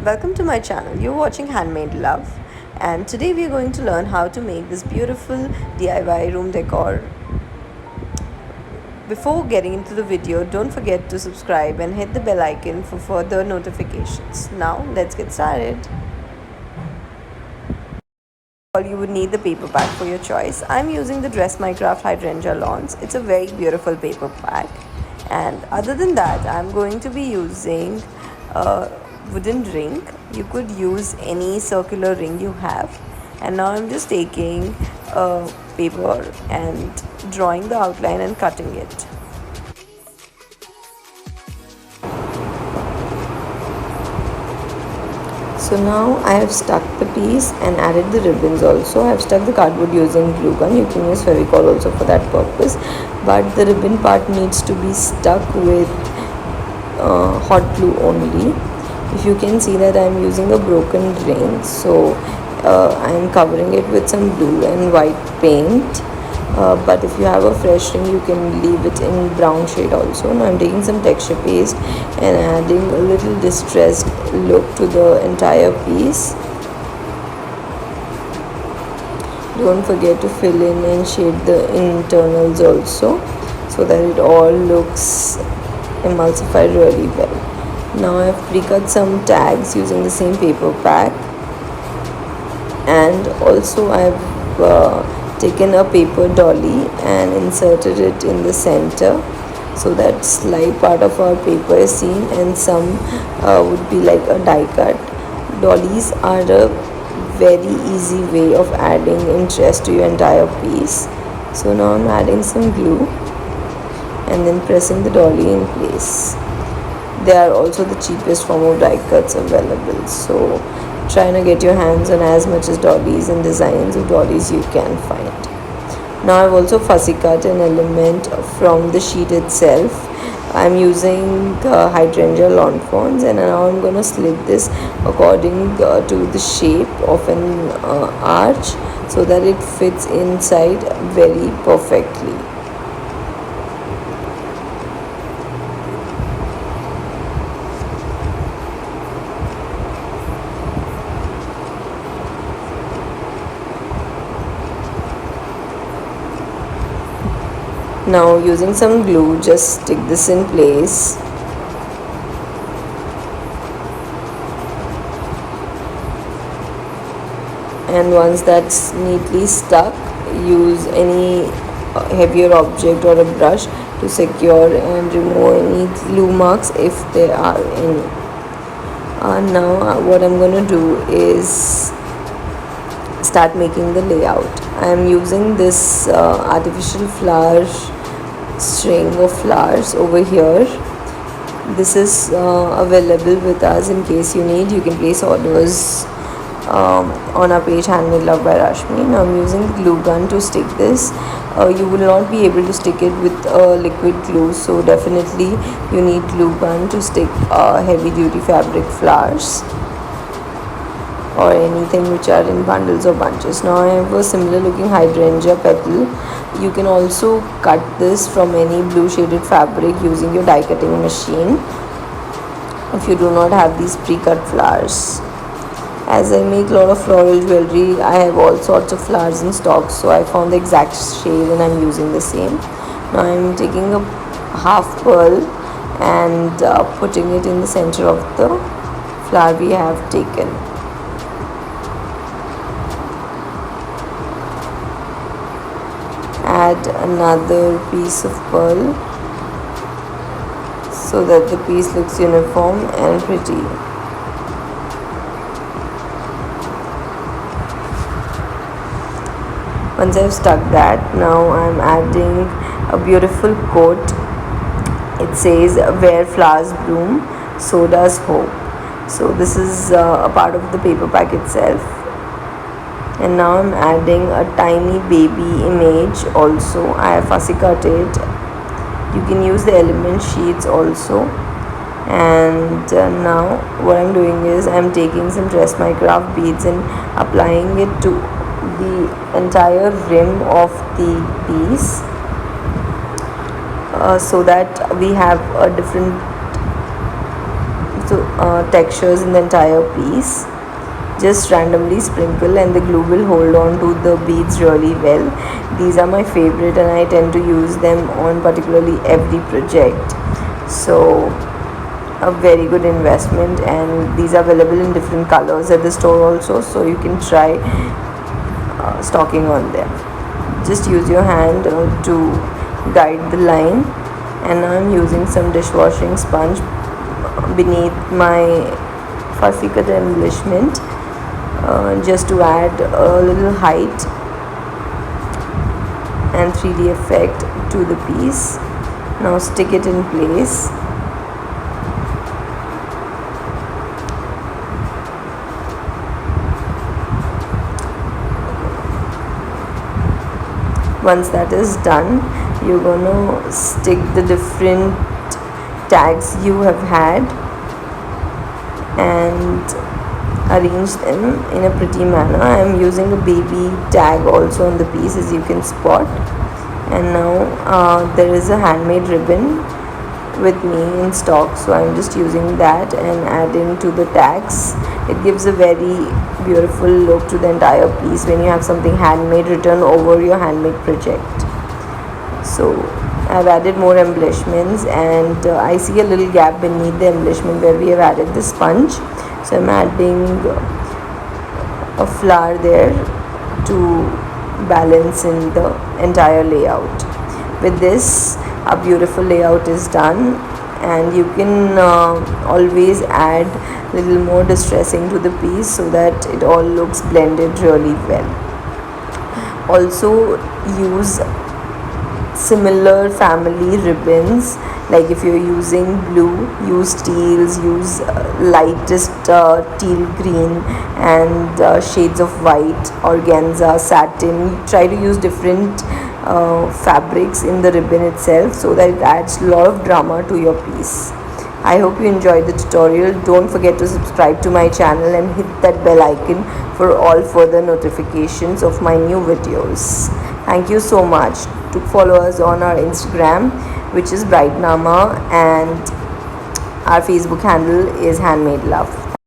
Welcome to my channel. You're watching Handmade Love, and today we are going to learn how to make this beautiful DIY room decor. Before getting into the video, don't forget to subscribe and hit the bell icon for further notifications. Now let's get started. You would need the paper pack for your choice. I'm using the Dress My Craft Hydrangea Lawns. It's a very beautiful paper pack. And other than that, I'm going to be using a wooden ring. You could use any circular ring you have. And now I'm just taking a paper and drawing the outline and cutting it. So now I have stuck the piece and added the ribbons also. I have stuck the cardboard using glue gun. You can use Fevicol also for that purpose. But the ribbon part needs to be stuck with hot glue only. If you can see that I am using a broken ring. So I am covering it with some blue and white paint. But if you have a fresh ring, you can leave it in brown shade also. Now I'm taking some texture paste and adding a little distressed look to the entire piece. Don't forget to fill in and shade the internals also, so that it all looks emulsified really well. Now I've pre-cut some tags using the same paper pack, and also I've taken a paper dolly and inserted it in the center, so that slight part of our paper is seen, and some would be like a die cut. Dollies are a very easy way of adding interest to your entire piece. So now I'm adding some glue and then pressing the dolly in place. They are also the cheapest form of die cuts available, so try to get your hands on as much as dollies and designs of dollies you can find. Now I've also fussy cut an element from the sheet itself. I'm using hydrangea lawn fronds, and now I'm going to slit this according to the shape of an arch, so that it fits inside very perfectly. Now using some glue, just stick this in place. And once that's neatly stuck, use any heavier object or a brush to secure and remove any glue marks if there are any. Now what I'm going to do is start making the layout. I am using this artificial flower string of flowers over here. This is available with us in case you need. You can place orders on our page Handmade Love by Rashmi. Now I'm using the glue gun to stick this. You will not be able to stick it with liquid glue, so definitely you need glue gun to stick heavy duty fabric flowers or anything which are in bundles or bunches. Now I have a similar looking hydrangea petal. You can also cut this from any blue shaded fabric using your die cutting machine if you do not have these pre-cut flowers. As I make a lot of floral jewelry, I have all sorts of flowers in stock, so I found the exact shade and I'm using the same. Now I'm taking a half pearl and putting it in the center of the flower we have taken. Add another piece of pearl so that the piece looks uniform and pretty. Once I've stuck that, now I'm adding a beautiful quote. It says, "Where flowers bloom, so does hope." So this is a part of the paper pack itself. And now I'm adding a tiny baby image also. I have fussy cut it. You can use the element sheets also. And now what I'm doing is I'm taking some Dress My Craft beads and applying it to the entire rim of the piece, so that we have a different textures in the entire piece. Just randomly sprinkle and the glue will hold on to the beads really well. These are my favorite and I tend to use them on particularly every project. So a very good investment, and these are available in different colors at the store also, so you can try stocking on them. Just use your hand to guide the line, and now I'm using some dishwashing sponge beneath my fussy cut embellishment just to add a little height and 3D effect to the piece. Now stick it in place. Once that is done, you're gonna stick the different tags you have had and arrange them in a pretty manner. I am using a baby tag also on the piece, as you can spot. And now there is a handmade ribbon with me in stock, so I'm just using that and adding to the tags. It gives a very beautiful look to the entire piece when you have something handmade written over your handmade project. So I've added more embellishments, and I see a little gap beneath the embellishment where we have added the sponge, so I'm adding a flower there to balance in the entire layout. With this, a beautiful layout is done, and you can always add little more distressing to the piece so that it all looks blended really well. Also use similar family ribbons, like if you're using blue, use teals, use lightest teal green and shades of white, organza, satin. Try to use different fabrics in the ribbon itself so that it adds a lot of drama to your piece. I hope you enjoyed the tutorial. Don't forget to subscribe to my channel and hit that bell icon for all further notifications of my new videos. Thank you so much. To follow us on our Instagram, which is Brightnama, and our Facebook handle is Handmade Love.